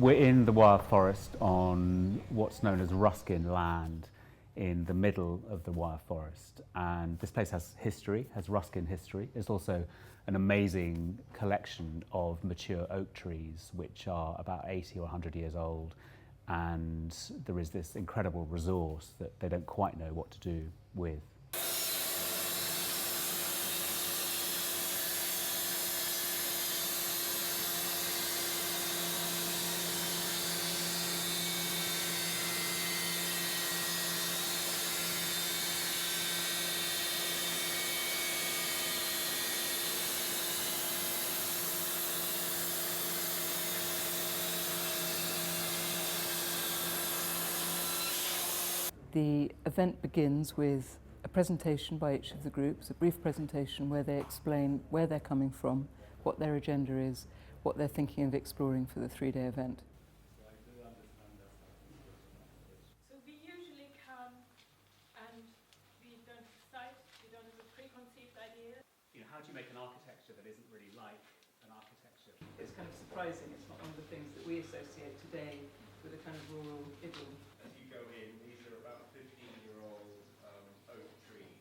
We're in the wild forest on what's known as Ruskin land in the middle of the wild forest, and this place has history, has Ruskin history. There's also an amazing collection of mature oak trees which are about 80 or 100 years old, and there is this incredible resource that they don't quite know what to do with. The event begins with a presentation by each of the groups, a brief presentation where they explain where they're coming from, what their agenda is, what they're thinking of exploring for the three-day event. So we usually come and we don't decide, we don't have a preconceived idea. You know, how do you make an architecture that isn't really like an architecture? It's kind of surprising, it's not one of the things that we associate today with a kind of rural idyll. As you go in, these are about 15-year-old oak trees.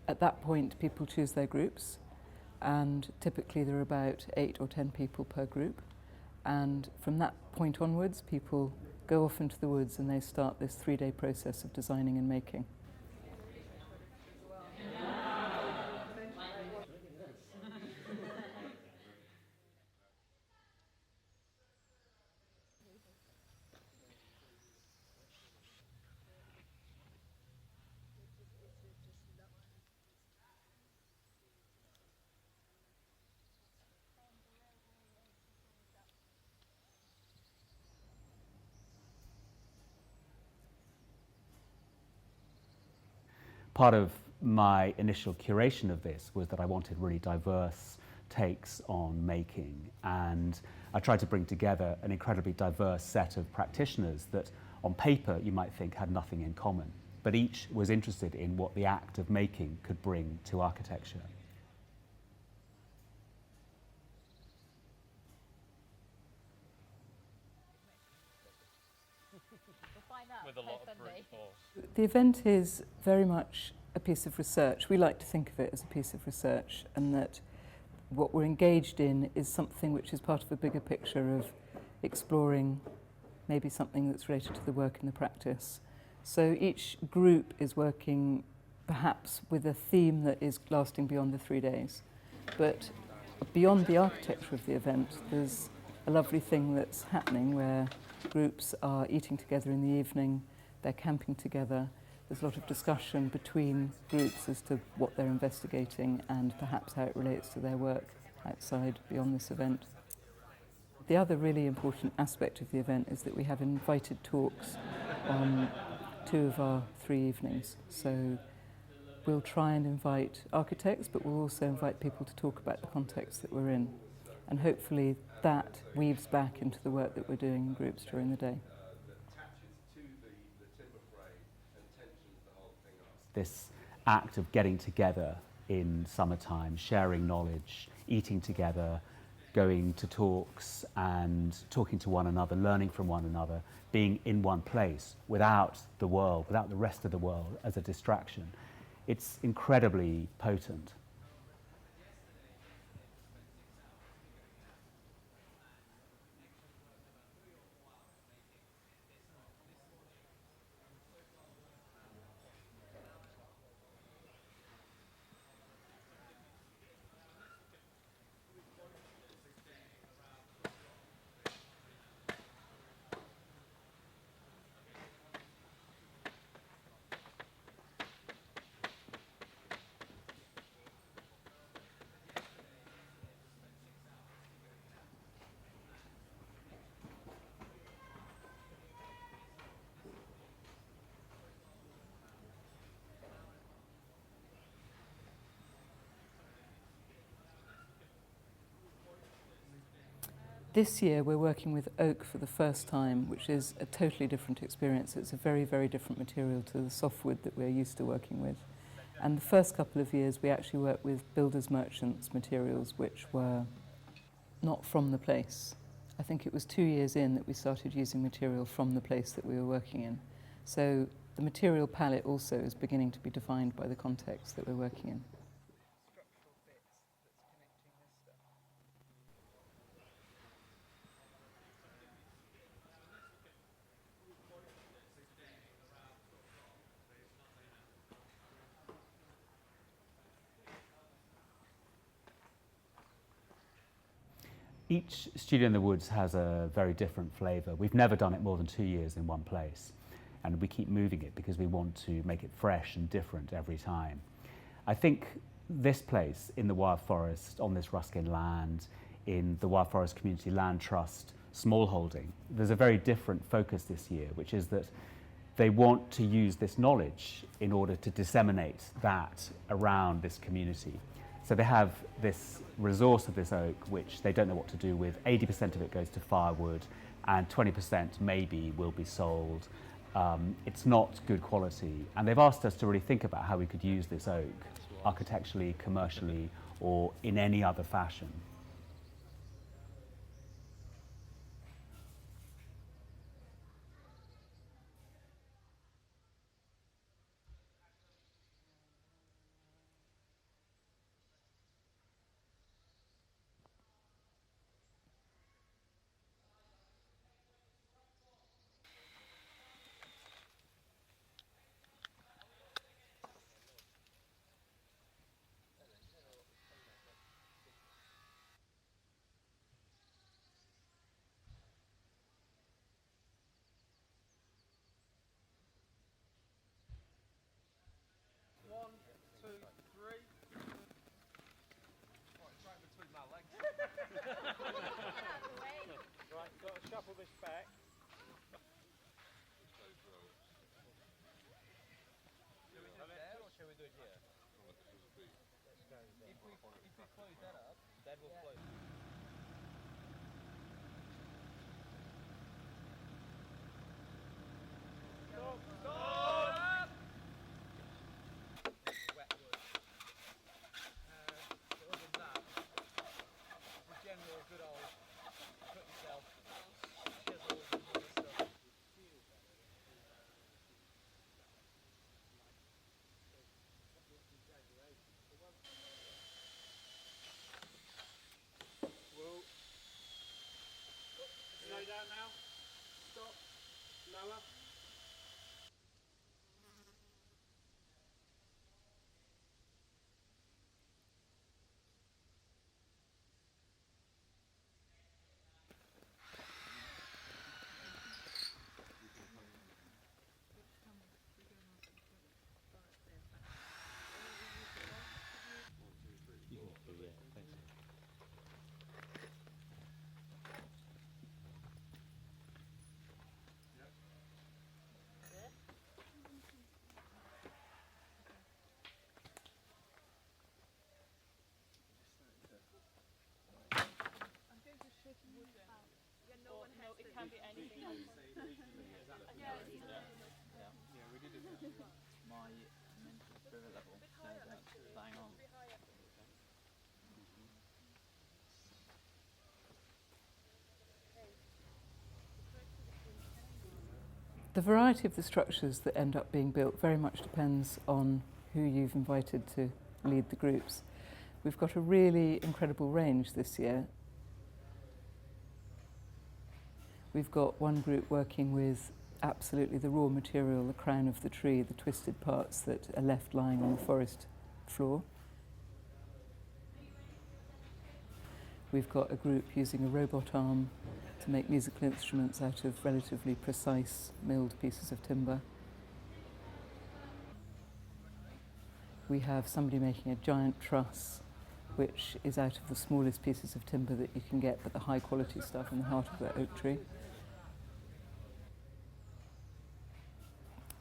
At that point, people choose their groups, and typically there are about 8 or 10 people per group. And from that point onwards, people go off into the woods and they start this 3-day process of designing and making. Part of my initial curation of this was that I wanted really diverse takes on making, and I tried to bring together an incredibly diverse set of practitioners that on paper you might think had nothing in common, but each was interested in what the act of making could bring to architecture. With a lot of brute force. The event is very much a piece of research. We like to think of it as a piece of research, and that what we're engaged in is something which is part of a bigger picture of exploring maybe something that's related to the work and the practice. So each group is working perhaps with a theme that is lasting beyond the 3 days. But beyond the architecture of the event, there's a lovely thing that's happening where groups are eating together in the evening, they're camping together. There's a lot of discussion between groups as to what they're investigating and perhaps how it relates to their work outside beyond this event. The other really important aspect of the event is that we have invited talks on 2 of our 3 evenings. So we'll try and invite architects, but we'll also invite people to talk about the context that we're in. And hopefully that weaves back into the work that we're doing in groups during the day. This act of getting together in summertime, sharing knowledge, eating together, going to talks and talking to one another, learning from one another, being in one place without the world, without the rest of the world as a distraction. It's incredibly potent. This year we're working with oak for the first time, which is a totally different experience. It's a very, very different material to the softwood that we're used to working with. And the first couple of years we actually worked with builders' merchants materials which were not from the place. I I think it was 2 years in that we started using material from the place that we were working in. So the material palette also is beginning to be defined by the context that we're working in. Each studio in the woods has a very different flavour. We've never done it more than 2 years in one place, and we keep moving it because we want to make it fresh and different every time. I think this place in the Wild Forest, on this Ruskin land, in the Wild Forest Community Land Trust smallholding, there's a very different focus this year, which is that they want to use this knowledge in order to disseminate that around this community. So they have this resource of this oak, which they don't know what to do with. 80% of it goes to firewood, and 20% maybe will be sold. It's not good quality. And they've asked us to really think about how we could use this oak architecturally, commercially, or in any other fashion. Right, got to shuffle this back. Shall we do it there or shall we do it here? Let's go there. If we close that up, that will close. Stop! Stop! Wet wood. Other than that, the general good old cut yourself. Chisels and all this stuff. Whoa. Slow down now. Stop. Lower. It can be anything. Yeah, we did it. My mental spirit level says that's bang on. The variety of the structures that end up being built very much depends on who you've invited to lead the groups. We've got a really incredible range this year. We've got one group working with absolutely the raw material, the crown of the tree, the twisted parts that are left lying on the forest floor. We've got a group using a robot arm to make musical instruments out of relatively precise milled pieces of timber. We have somebody making a giant truss, which is out of the smallest pieces of timber that you can get, but the high quality stuff in the heart of the oak tree.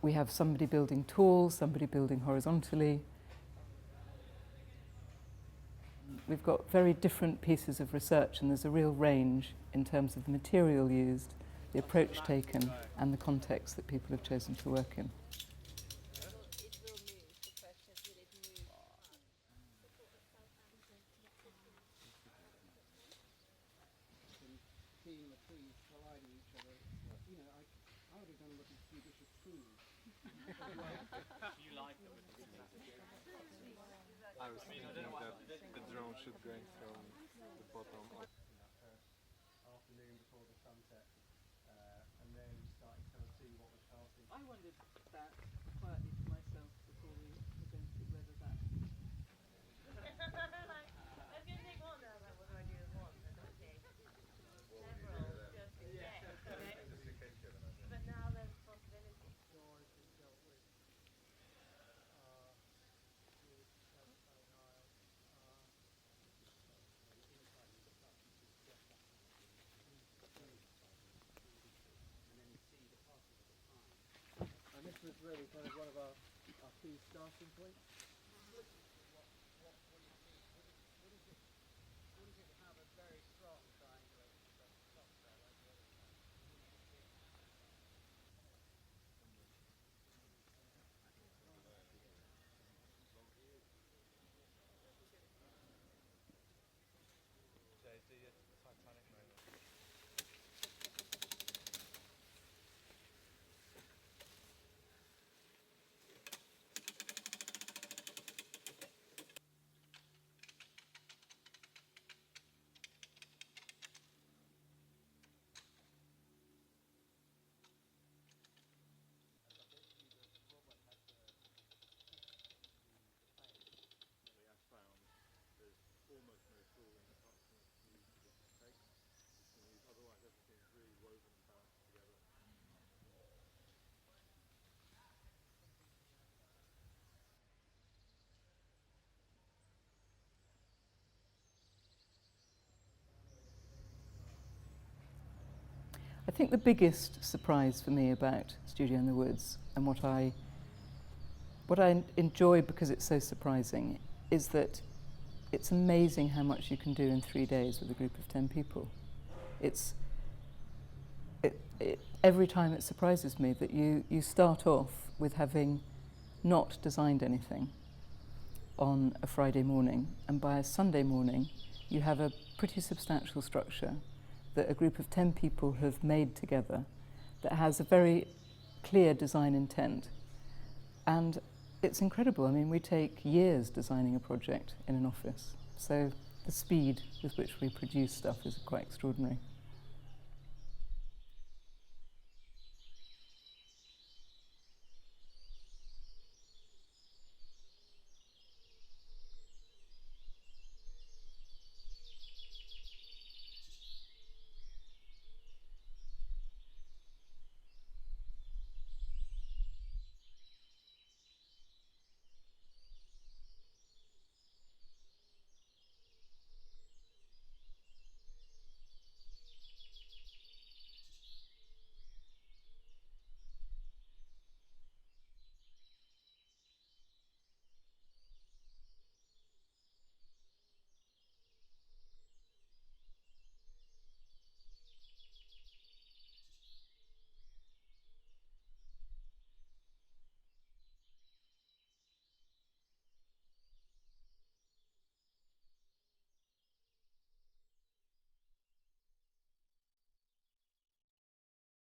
We have somebody building tall, somebody building horizontally. We've got very different pieces of research, and there's a real range in terms of the material used, the approach taken, and the context that people have chosen to work in. Team looking Swedish food. You like them? I was thinking that the drone should go from the bottom up. that first afternoon before the sunset, and then starting to kind of see what was passing. I wondered that quietly to myself before we presented whether that. But now there's possibility. Noise is dealt with with Nile. And this was really kind of one of our key starting points. What does it have a very strong triangulation top there, like the other side? Jay, do your Titanic moment. We have found there's almost no tooling apart from a few stakes. Otherwise everything's really woven and balanced together. I think the biggest surprise for me about Studio in the Woods and what I enjoy because it's so surprising is that it's amazing how much you can do in 3 days with a group of 10 people. Every time it surprises me that you start off with having not designed anything on a Friday morning, and by a Sunday morning you have a pretty substantial structure that a group of 10 people have made together that has a very clear design intent. And it's incredible. I mean, we take years designing a project in an office, so the speed with which we produce stuff is quite extraordinary.